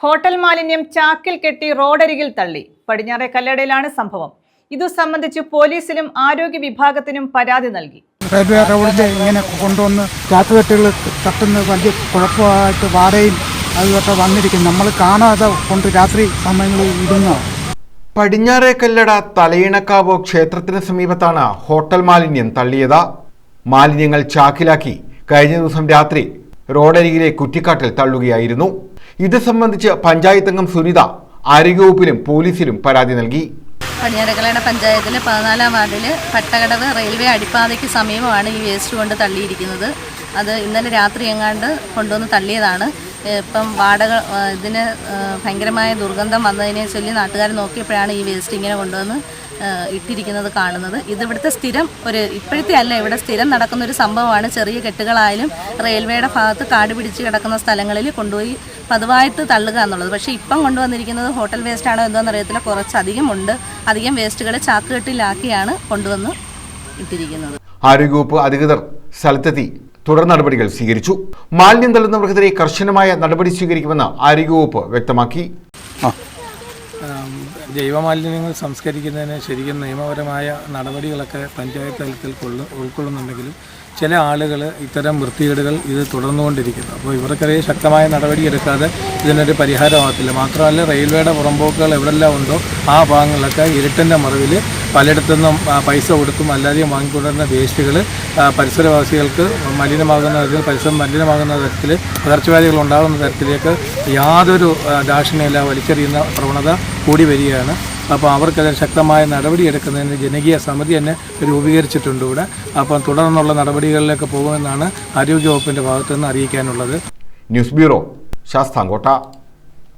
Hotel മാലിന്യം ചാക്കിൽ കെട്ടി റോഡരികിൽ തള്ളി. പടിഞ്ഞാറെ കല്ലടയിലാണ് സംഭവം. ഇതു സംബന്ധിച്ച് പോലീസിലും ആരോഗ്യ വിഭാഗത്തിനും പരാതി നൽകി. റെയിൽവേ റോഡിൽ ഇങ്ങനെ കൊണ്ടുവന്ന് ചാക്കുകെട്ടുകൾ തട്ടുന്ന വലിയ കുഴപ്പമായിട്ട് വാടകയും അതുകൊക്കെ വന്നിരിക്കും. നമ്മൾ കാണാതെ കൊണ്ട് രാത്രി സമയങ്ങളിൽ ഇടുന്നു. പടിഞ്ഞാറെ കല്ലട തലയിണക്കാവ് ക്ഷേത്രത്തിന് സമീപത്താണ് ഹോട്ടൽ മാലിന്യം തള്ളിയത്. മാലിന്യങ്ങൾ ചാക്കിലാക്കി കഴിഞ്ഞ ദിവസം രാത്രി റോഡരികിലെ കുറ്റിക്കാട്ടിൽ തള്ളുകയായിരുന്നു. ഇത് സംബന്ധിച്ച് പഞ്ചായത്ത് അംഗം സുനിത ആരോഗ്യവകുപ്പിലും പോലീസിലും പരാതി നൽകി. പടിഞ്ഞാറെ കല്ലട പഞ്ചായത്തിലെ 14-ാം വാർഡിൽ പട്ടകടവ് റെയിൽവേ അടിപ്പാതയ്ക്ക് സമീപമാണ് ഈ വേസ്റ്റ് കൊണ്ട് തള്ളിയിരിക്കുന്നത്. അത് ഇന്നലെ രാത്രി എങ്ങാണ്ട് കൊണ്ടുവന്ന് തള്ളിയതാണ്. ഇപ്പം വാടക ഇതിന് ഭയങ്കരമായ ദുർഗന്ധം വന്നതിനെ ചൊല്ലി നാട്ടുകാർ നോക്കിയപ്പോഴാണ് ഈ വേസ്റ്റ് ഇങ്ങനെ കൊണ്ടുവന്ന് ഇട്ടിരിക്കുന്നത് കാണുന്നത്. ഇതിവിടുത്തെ സ്ഥിരം ഇപ്പോഴത്തെ അല്ല, ഇവിടെ സ്ഥിരം നടക്കുന്ന ഒരു സംഭവമാണ്. ചെറിയ കെട്ടുകളായാലും റെയിൽവേയുടെ ഭാഗത്ത് കാട് പിടിച്ച് കിടക്കുന്ന സ്ഥലങ്ങളിൽ കൊണ്ടുപോയി പതിവായിട്ട് തള്ളുക എന്നുള്ളത്. പക്ഷേ ഇപ്പം കൊണ്ടുവന്നിരിക്കുന്നത് ഹോട്ടൽ വേസ്റ്റാണോ എന്തോന്ന് അറിയത്തില്ല, കുറച്ചധികം ഉണ്ട്. അധികം വേസ്റ്റുകൾ ചാക്കുകെട്ടിലാക്കിയാണ് കൊണ്ടുവന്ന് ഇട്ടിരിക്കുന്നത്. ആരോഗ്യവകുപ്പ് അധികൃതർ സ്ഥലത്തെത്തി തുടർ നടപടികൾ സ്വീകരിച്ചു. മാലിന്യം തള്ളുന്നവർക്കെതിരെ കർശനമായ നടപടി സ്വീകരിക്കുമെന്ന് ആരോഗ്യവകുപ്പ് വ്യക്തമാക്കി. ജൈവമാലിന്യങ്ങൾ സംസ്കരിക്കുന്നതിന് ശരിക്കും നിയമപരമായ നടപടികളൊക്കെ പഞ്ചായത്ത് തലത്തിൽ ഉൾക്കൊള്ളുന്നുണ്ടെങ്കിലും ചില ആളുകൾ ഇത്തരം വൃത്തികേടുകൾ ഇത് തുടർന്നുകൊണ്ടിരിക്കുന്നു. അപ്പോൾ ഇവർക്കെതിരെ ശക്തമായ നടപടിയെടുക്കാതെ ഇതിനൊരു പരിഹാരമാകത്തില്ല. മാത്രമല്ല, റെയിൽവേയുടെ പുറമ്പോക്കുകൾ എവിടെല്ലാം ഉണ്ടോ ആ ഭാഗങ്ങളിലൊക്കെ ഇരുട്ടിൻ്റെ മറവിൽ പലയിടത്തുനിന്നും പൈസ കൊടുത്തും അല്ലാതെയും വാങ്ങിക്കൊണ്ടുവരുന്ന വേസ്റ്റുകൾ പരിസരവാസികൾക്ക് പരിസരം മലിനമാകുന്ന തരത്തിൽ പകർച്ചവ്യാധികൾ ഉണ്ടാകുന്ന തരത്തിലേക്ക് യാതൊരു ദാക്ഷിണ്യമില്ല വലിച്ചെറിയുന്ന പ്രവണത കൂടി വരികയാണ്. അപ്പോൾ അവർക്കെതിരെ ശക്തമായ നടപടിയെടുക്കുന്നതിന് ജനകീയ സമിതി തന്നെ രൂപീകരിച്ചിട്ടുണ്ട് ഇവിടെ. അപ്പം തുടർന്നുള്ള നടപടികളിലേക്ക് പോകുമെന്നാണ് ആരോഗ്യവകുപ്പിൻ്റെ ഭാഗത്തുനിന്ന് അറിയിക്കാനുള്ളത്. News bureau, Sasthamkotta.